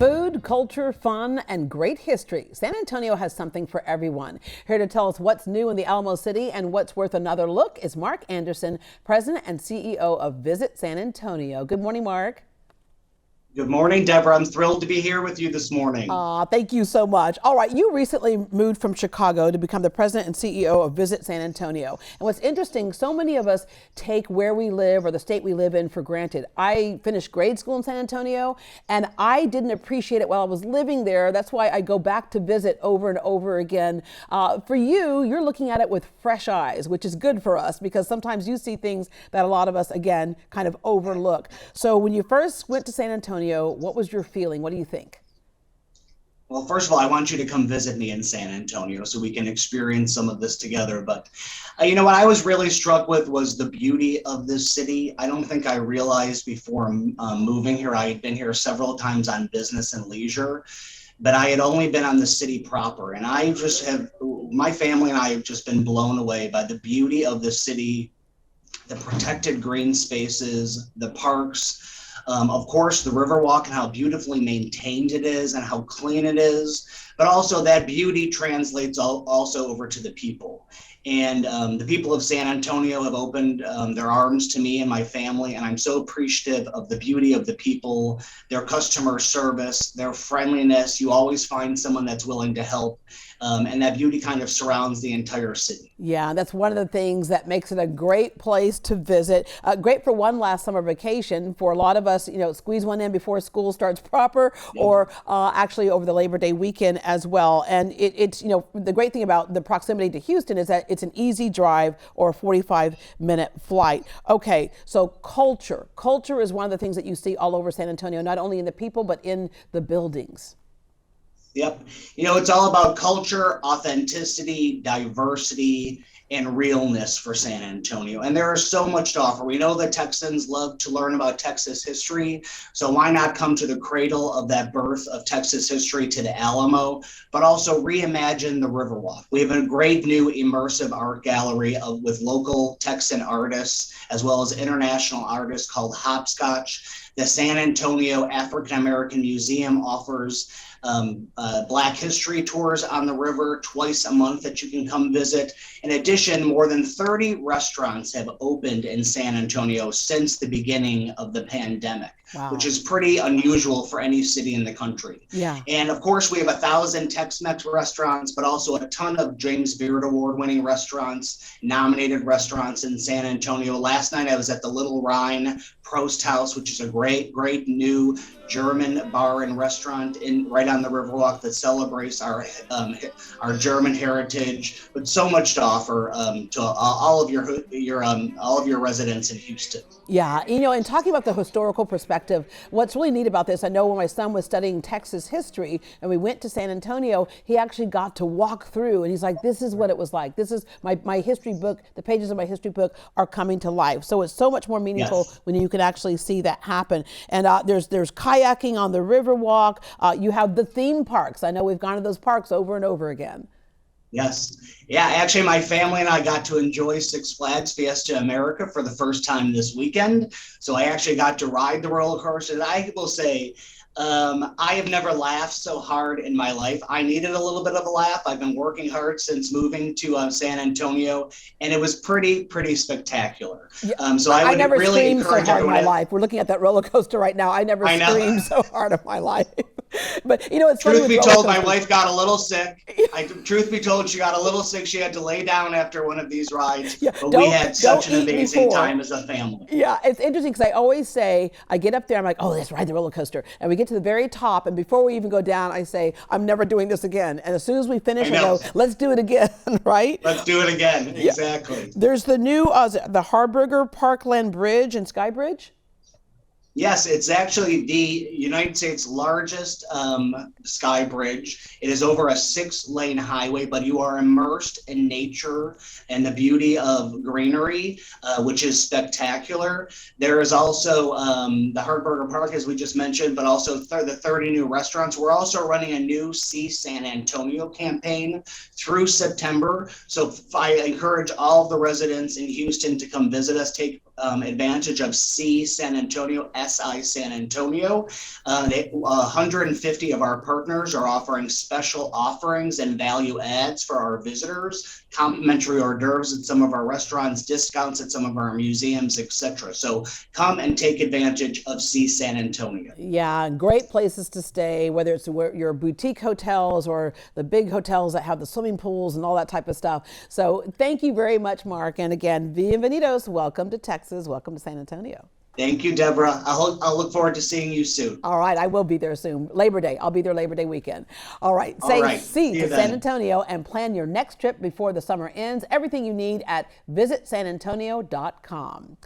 Food, culture, fun, and great history. San Antonio has something for everyone. Here to tell us what's new in the Alamo City and what's worth another look is Marc Anderson, President and CEO of Visit San Antonio. Good morning, Marc. Good morning, Deborah. I'm thrilled to be here with you this morning. Thank you so much. All right, you recently moved from Chicago to become the president and CEO of Visit San Antonio. And what's interesting, so many of us take where we live or the state we live in for granted. I finished grade school in San Antonio, and I didn't appreciate it while I was living there. That's why I go back to visit over and over again. For you, you're looking at it with fresh eyes, which is good for us because sometimes you see things that a lot of us, again, kind of overlook. So when you first went to San Antonio, what was your feeling? What do you think? Well, first of all, I want you to come visit me in San Antonio so we can experience some of this together. But what I was really struck with was the beauty of this city. I don't think I realized before moving here. I had been here several times on business and leisure, but I had only been on the city proper. And my family and I have just been blown away by the beauty of the city, the protected green spaces, the parks. Of course, the Riverwalk and how beautifully maintained it is and how clean it is, but also that beauty translates also over to the people. And the people of San Antonio have opened their arms to me and my family, and I'm so appreciative of the beauty of the people, their customer service, their friendliness. You always find someone that's willing to help, and that beauty kind of surrounds the entire city. Yeah, that's one of the things that makes it a great place to visit. Great for one last summer vacation. For a lot of us, squeeze one in before school starts proper, or actually over the Labor Day weekend as well. And it's the great thing about the proximity to Houston is that it's an easy drive or a 45-minute flight. Okay, so culture. Culture is one of the things that you see all over San Antonio, not only in the people, but in the buildings. Yep. It's all about culture, authenticity, diversity, and realness for San Antonio. And there is so much to offer. We know that Texans love to learn about Texas history. So why not come to the cradle of that birth of Texas history, to the Alamo, but also reimagine the Riverwalk. We have a great new immersive art gallery with local Texan artists, as well as international artists called Hopscotch. The San Antonio African American Museum offers Black history tours on the river twice a month that you can come visit. In addition, more than 30 restaurants have opened in San Antonio since the beginning of the pandemic. Wow. Which is pretty unusual for any city in the country. Yeah. And of course, we have 1,000 Tex-Mex restaurants, but also a ton of James Beard Award-winning restaurants, nominated restaurants in San Antonio. Last night, I was at the Little Rhine Prost House, which is a great new German bar and restaurant right on the Riverwalk that celebrates our German heritage, but so much to offer to all of your residents in Houston. Yeah, and talking about the historical perspective, what's really neat about this, I know when my son was studying Texas history and we went to San Antonio, he actually got to walk through and he's like, this is what it was like. This is my history book, the pages of my history book are coming to life. So it's so much more meaningful when you can actually see that happen. And there's kayaking on the Riverwalk. You have the theme parks. I know we've gone to those parks over and over again. Yes. Yeah, actually, my family and I got to enjoy Six Flags Fiesta America for the first time this weekend. So I actually got to ride the roller coaster. And I will say, I have never laughed so hard in my life. I needed a little bit of a laugh. I've been working hard since moving to San Antonio, and it was pretty spectacular. So I would never really screamed encourage so hard in my everyone. life. We're looking at that roller coaster right now. I never screamed so hard in my life. But it's funny. Truth be told, my wife got a little sick. Truth be told, she got a little sick. She had to lay down after one of these rides. Yeah, but we had such an amazing time as a family. Yeah, it's interesting because I always say, I get up there, I'm like, oh, let's ride the roller coaster. And we get to the very top, and before we even go down, I say, I'm never doing this again. And as soon as we finish, I go, let's do it again, right? Let's do it again, exactly. There's the new, the Harburger Parkland Bridge and Sky Bridge. Yes, it's actually the United States' largest sky bridge. It is over a 6-lane highway, but you are immersed in nature and the beauty of greenery, which is spectacular. There is also the Harburger Park, as we just mentioned, but also the 30 new restaurants. We're also running a new See San Antonio campaign through September. So I encourage all of the residents in Houston to come visit us, take advantage of SI San Antonio. 150 of our partners are offering special offerings and value adds for our visitors, complimentary hors d'oeuvres at some of our restaurants, discounts at some of our museums, etc. So come and take advantage of SI San Antonio. Yeah, great places to stay, whether it's your boutique hotels or the big hotels that have the swimming pools and all that type of stuff. So thank you very much, Mark. And again, bienvenidos. Welcome to Texas. Welcome to San Antonio. Thank you, Deborah. I'll look forward to seeing you soon. All right, I will be there soon. Labor Day. I'll be there Labor Day weekend. All right, say see to San Antonio and plan your next trip before the summer ends. Everything you need at visitsanantonio.com.